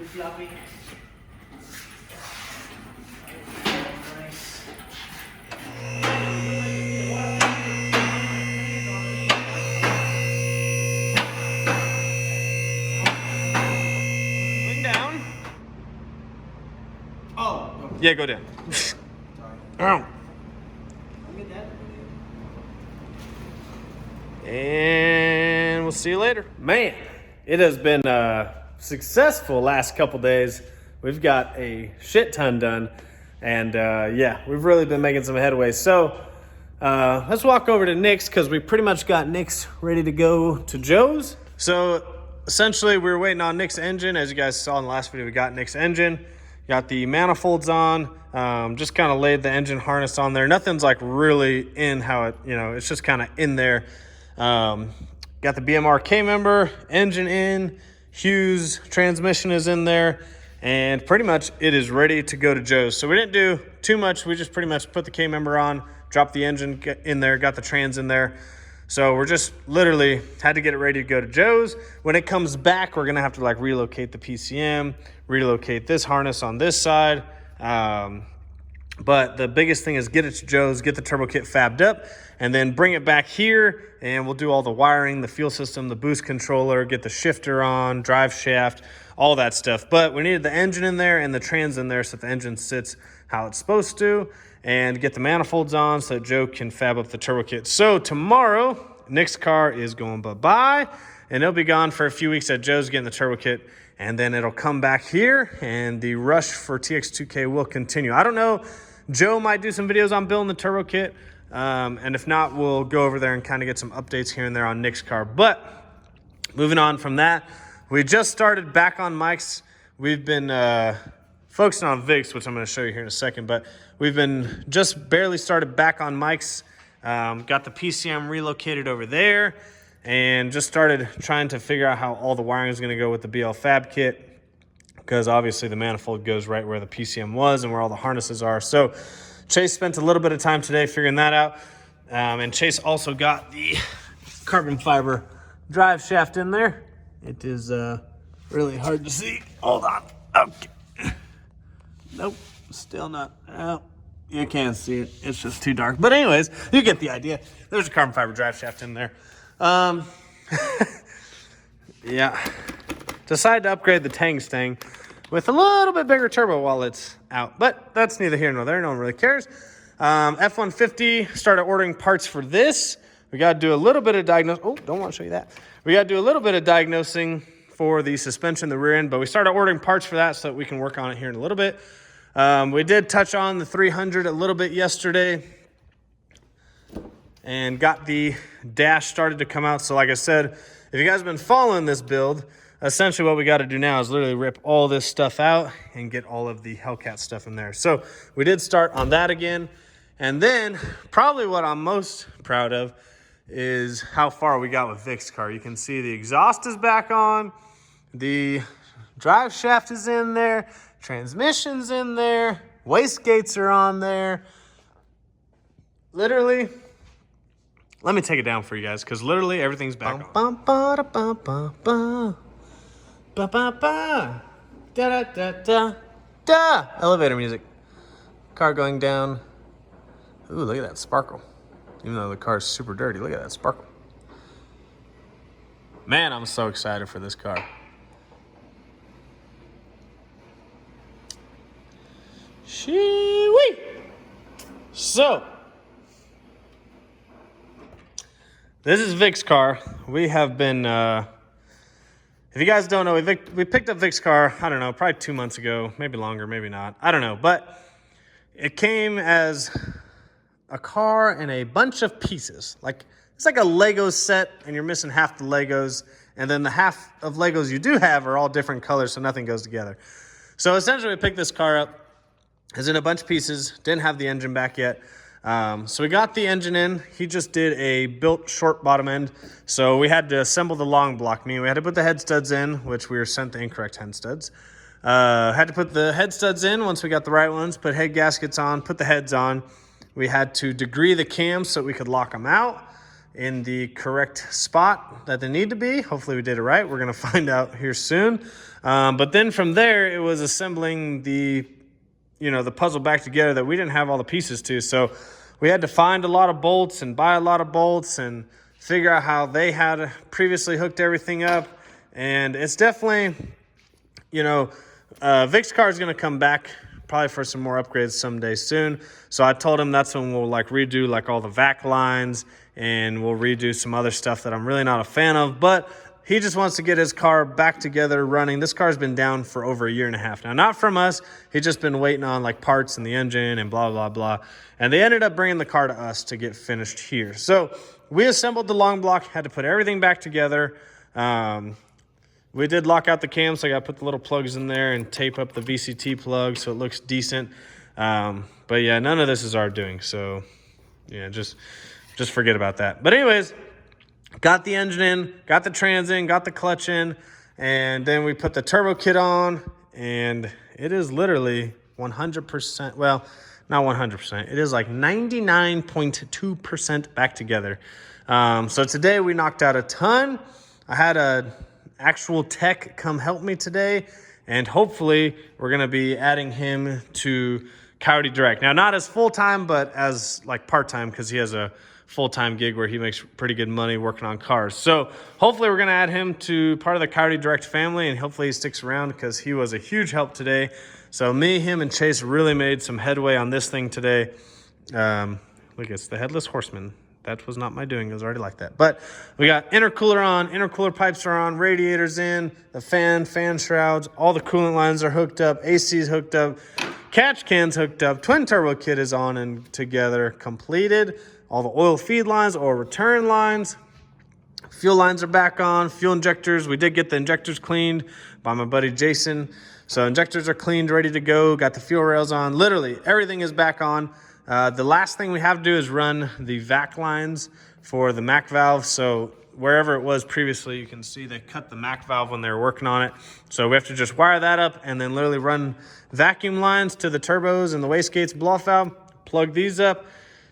floppy. Nice. Going down. Oh. Yeah, go down. Sorry. Ow. And we'll see you later. Man, it has been successful last couple days. We've got a shit ton done. And yeah, we've really been making some headway. So let's walk over to Nick's because we pretty much got Nick's ready to go to Joe's. So essentially we were waiting on Nick's engine. As you guys saw in the last video, we got Nick's engine. Got the manifolds on, just kind of laid the engine harness on there. Nothing's like really in how it, it's just kind of in there. Got the BMR K member, engine in, Hughes transmission is in there, and pretty much it is ready to go to Joe's. So we didn't do too much. We just pretty much put the K member on, dropped the engine in there, got the trans in there. So we're just literally had to get it ready to go to Joe's. When it comes back, we're gonna have to like relocate the PCM, relocate this harness on this side. But the biggest thing is get it to Joe's, get the turbo kit fabbed up, and then bring it back here, and we'll do all the wiring, the fuel system, the boost controller, get the shifter on, drive shaft, all that stuff. But we needed the engine in there and the trans in there so that the engine sits how it's supposed to, and get the manifolds on so that Joe can fab up the turbo kit. So tomorrow, Nick's car is going bye-bye, and it'll be gone for a few weeks at Joe's getting the turbo kit, and then it'll come back here, and the rush for TX2K will continue. I don't know. Joe might do some videos on building the turbo kit, and if not, we'll go over there and kind of get some updates here and there on Nick's car. But moving on from that, we just started back on mics. We've been focusing on Vic's, which I'm going to show you here in a second, but we've been just barely started back on mics. Got the PCM relocated over there, and just started trying to figure out how all the wiring is going to go with the BL Fab kit, because obviously the manifold goes right where the PCM was and where all the harnesses are. So Chase spent a little bit of time today figuring that out. And Chase also got the carbon fiber drive shaft in there. It is really hard to see. Hold on. Okay. Nope, still not. Oh, you can't see it. It's just too dark. But anyways, you get the idea. There's a carbon fiber drive shaft in there. Yeah. Decided to upgrade the Tangsting with a little bit bigger turbo while it's out, but that's neither here nor there. No one really cares. F-150, started ordering parts for this. We got to do a little bit of diagnosing. Oh, don't want to show you that. We got to do a little bit of diagnosing for the suspension, the rear end, but we started ordering parts for that so that we can work on it here in a little bit. We did touch on the 300 a little bit yesterday and got the dash started to come out. So like I said, if you guys have been following this build, essentially what we got to do now is literally rip all this stuff out and get all of the Hellcat stuff in there. So we did start on that again. And then probably what I'm most proud of is how far we got with Vic's car. You can see the exhaust is back on, the drive shaft is in there, transmission's in there, wastegates are on there. Literally, let me take it down for you guys because literally everything's back on. Ba ba ba, da da da da da. Elevator music. Car going down. Ooh, look at that sparkle. Even though the car is super dirty, look at that sparkle. Man, I'm so excited for this car. Shee-wee. So, this is Vic's car. We have been, if you guys don't know, we picked up Vic's car, I don't know, probably 2 months ago, maybe longer, maybe not. I don't know, but it came as a car and a bunch of pieces. Like, it's like a Lego set, and you're missing half the Legos, and then the half of Legos you do have are all different colors, so nothing goes together. So essentially, we picked this car up. It's in a bunch of pieces, didn't have the engine back yet. So we got the engine in. He just did a built short bottom end. So we had to assemble the long block, meaning we had to put the head studs in, which we were sent the incorrect head studs. Had to put the head studs in once we got the right ones, put head gaskets on, put the heads on. We had to degree the cams so we could lock them out. in the correct spot that they need to be. Hopefully we did it right. We're going to find out here soon. But then from there, it was assembling the puzzle back together that we didn't have all the pieces to. So we had to find a lot of bolts and buy a lot of bolts and figure out how they had previously hooked everything up. And it's definitely, Vic's car is going to come back probably for some more upgrades someday soon. So I told him that's when we'll redo all the vac lines, and we'll redo some other stuff that I'm really not a fan of. But he just wants to get his car back together running. This car's been down for over a year and a half now. Not from us. He's just been waiting on parts in the engine and blah, blah, blah. And they ended up bringing the car to us to get finished here. So we assembled the long block, had to put everything back together. We did lock out the cam, so I got to put the little plugs in there and tape up the VCT plug so it looks decent. But yeah, none of this is our doing. So yeah, just forget about that. But anyways, got the engine in, got the trans in, got the clutch in, and then we put the turbo kit on, and it is literally 100%, well, not 100%. It is 99.2% back together. So today we knocked out a ton. I had a actual tech come help me today, and hopefully we're going to be adding him to Coyote Direct. Now, not as full-time, but as part-time, because he has a full-time gig where he makes pretty good money working on cars. So hopefully we're going to add him to part of the Coyote Direct family, and hopefully he sticks around because he was a huge help today. So me, him, and Chase really made some headway on this thing today. Look, it's the Headless Horseman. That was not my doing. It was already like that. But we got intercooler on, intercooler pipes are on, radiators in, the fan shrouds, all the coolant lines are hooked up, AC's hooked up, catch cans hooked up, twin turbo kit is on and together, completed. All the oil feed lines, oil return lines, fuel lines are back on, fuel injectors. We did get the injectors cleaned by my buddy Jason. So injectors are cleaned, ready to go. Got the fuel rails on. Literally, everything is back on. The last thing we have to do is run the vac lines for the MAC valve. So wherever it was previously, you can see they cut the MAC valve when they were working on it. So we have to just wire that up and then literally run vacuum lines to the turbos and the wastegates blow-off valve, plug these up,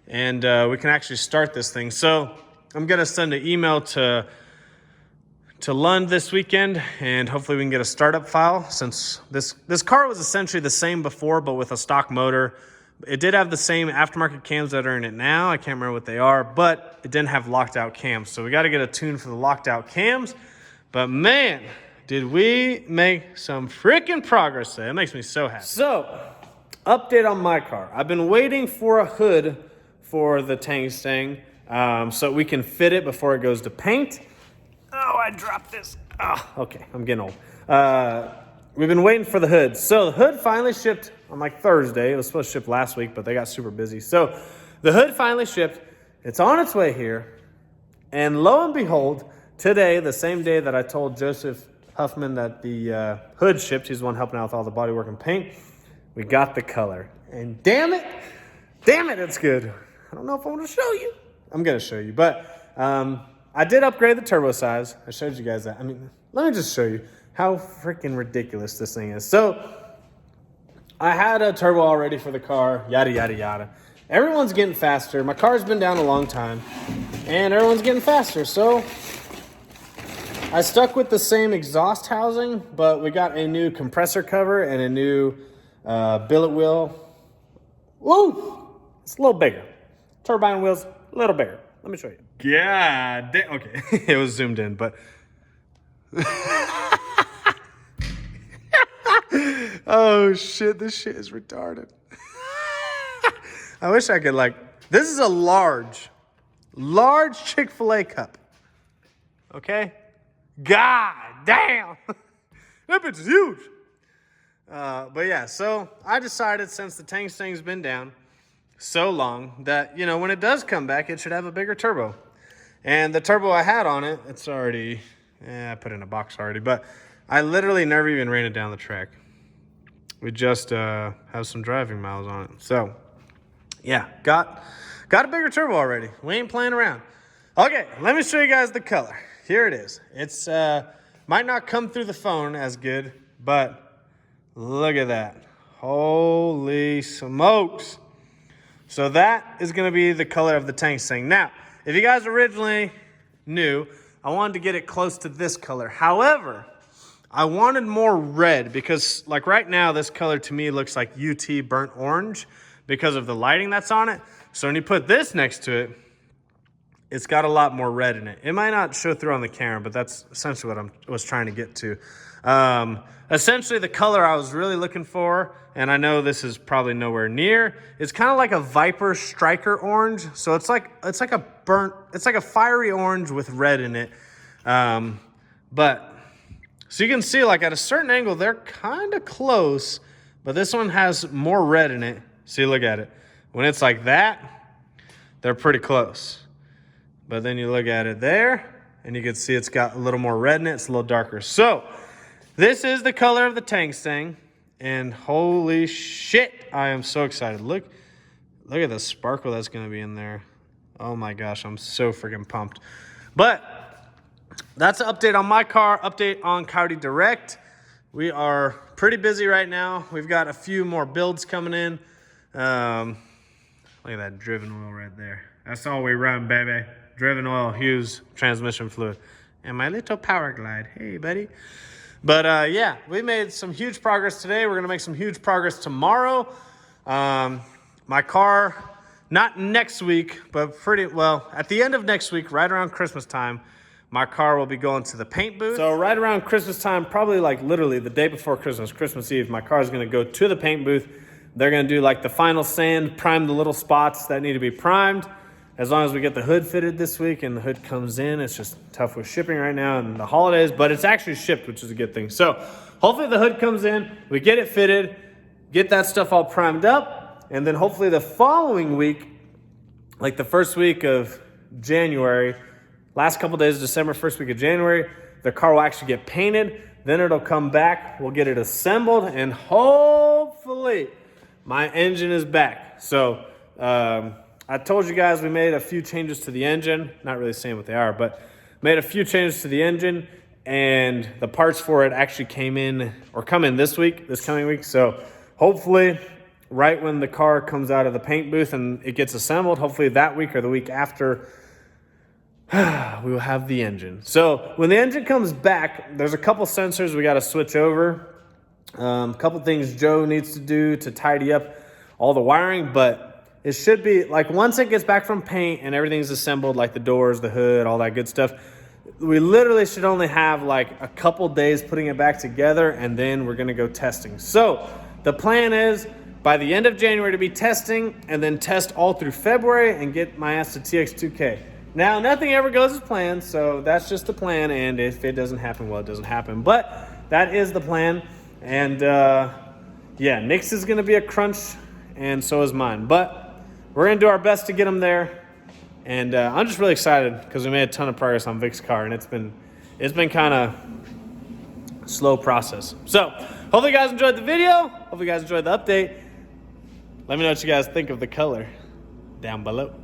and we can actually start this thing. So I'm going to send an email to Lund this weekend, and hopefully we can get a startup file, since this car was essentially the same before, but with a stock motor. It did have the same aftermarket cams that are in it now. I can't remember what they are, but it didn't have locked out cams. So we got to get a tune for the locked out cams. But man, did we make some freaking progress today. That makes me so happy. So, update on my car. I've been waiting for a hood for the Tangsting so we can fit it before it goes to paint. Oh, I dropped this. Oh, okay, I'm getting old. We've been waiting for the hood. So the hood finally shipped on Thursday. It was supposed to ship last week, but they got super busy. So the hood finally shipped. It's on its way here. And lo and behold, today, the same day that I told Joseph Huffman that the hood shipped, he's the one helping out with all the bodywork and paint, we got the color. And damn it, it's good. I don't know if I want to show you. I'm going to show you. But I did upgrade the turbo size. I showed you guys that. I mean, let me just show you how freaking ridiculous this thing is. So I had a turbo already for the car, yada, yada, yada. Everyone's getting faster. My car's been down a long time, and everyone's getting faster. So I stuck with the same exhaust housing, but we got a new compressor cover and a new billet wheel. Woo! It's a little bigger. Turbine wheel's a little bigger. Let me show you. Yeah, okay. It was zoomed in, but... Oh shit, this shit is retarded. I wish I could this is a large Chick-fil-A cup. Okay? God damn. That bitch is huge. But yeah, so I decided, since the Tangsting's been down so long, that, when it does come back, it should have a bigger turbo. And the turbo I had on it, it's already, I put it in a box already, but I literally never even ran it down the track. We just have some driving miles on it. So, yeah, got a bigger turbo already. We ain't playing around. Okay, let me show you guys the color. Here it is. It's might not come through the phone as good, but look at that. Holy smokes. So that is going to be the color of the Tangsting. Now, if you guys originally knew, I wanted to get it close to this color. However, I wanted more red because like right now, this color to me looks like UT burnt orange because of the lighting that's on it. So when you put this next to it, it's got a lot more red in it. It might not show through on the camera, but that's essentially what I was trying to get to. Essentially the color I was really looking for, and I know this is probably nowhere near, it's kind of like a Viper Striker orange. So it's like a fiery orange with red in it. But so you can see like at a certain angle, they're kind of close, but this one has more red in it. See, look at it. When it's like that, they're pretty close. But then you look at it there, and you can see it's got a little more red in it. It's a little darker. So this is the color of the Tangsting, and holy shit, I am so excited. Look at the sparkle that's going to be in there. Oh my gosh, I'm so freaking pumped. But that's an update on my car, update on Coyote Direct. We are pretty busy right now. We've got a few more builds coming in. Look at that driven oil right there. That's all we run, baby. Driven oil, Hughes, transmission fluid, and my little power glide. Hey, buddy. But yeah, we made some huge progress today. We're gonna make some huge progress tomorrow. My car, not next week, but pretty well at the end of next week, right around Christmas time, my car will be going to the paint booth. So right around Christmas time, probably like literally the day before Christmas, Christmas Eve, my car is gonna go to the paint booth. They're gonna do like the final sand, prime the little spots that need to be primed. As long as we get the hood fitted this week and the hood comes in, it's just tough with shipping right now and the holidays, but it's actually shipped, which is a good thing. So hopefully the hood comes in, we get it fitted, get that stuff all primed up, and then hopefully the following week, like the first week of January, last couple days of December, first week of January, the car will actually get painted. Then it'll come back, we'll get it assembled, and hopefully my engine is back. So, I told you guys we made a few changes to the engine. Not really saying what they are, but made a few changes to the engine, and the parts for it actually come in this coming week. So hopefully right when the car comes out of the paint booth and it gets assembled, hopefully that week or the week after, we will have the engine. So when the engine comes back, there's a couple sensors we got to switch over. A couple things Joe needs to do to tidy up all the wiring, but it should be, like once it gets back from paint and everything's assembled, like the doors, the hood, all that good stuff, we literally should only have like a couple days putting it back together, and then we're gonna go testing. So the plan is by the end of January to be testing, and then test all through February and get my ass to TX2K. Now, nothing ever goes as planned, so that's just the plan, and if it doesn't happen, well, it doesn't happen. But that is the plan, and yeah, Nick's is gonna be a crunch, and so is mine. But we're gonna do our best to get them there, and I'm just really excited because we made a ton of progress on Vic's car, and it's been kind of slow process. So hopefully you guys enjoyed the video. Hopefully you guys enjoyed the update. Let me know what you guys think of the color down below.